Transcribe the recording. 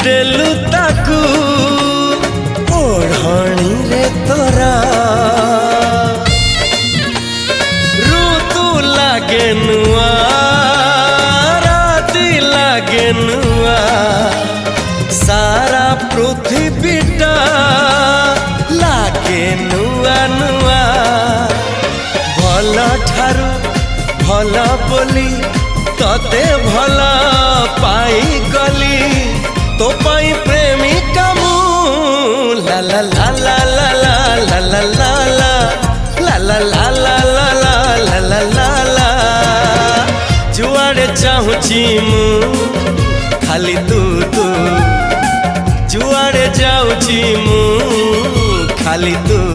देलु ताकू ओढ़णी रे तोरा ऋतु लागे नुआ राति लागे नुआ सारा पृथ्वीटा लागे नुआ नुआ भल ठारू भल बोली तते भल पाई गली तो पाई प्रेमिका मु ला ला ला ला ला ला ला ला ला ला ला ला ला ला ला ला ला ला जुआड़े चाहूची मु खाली तू तू जुआड़े जाऊची मु खाली तू।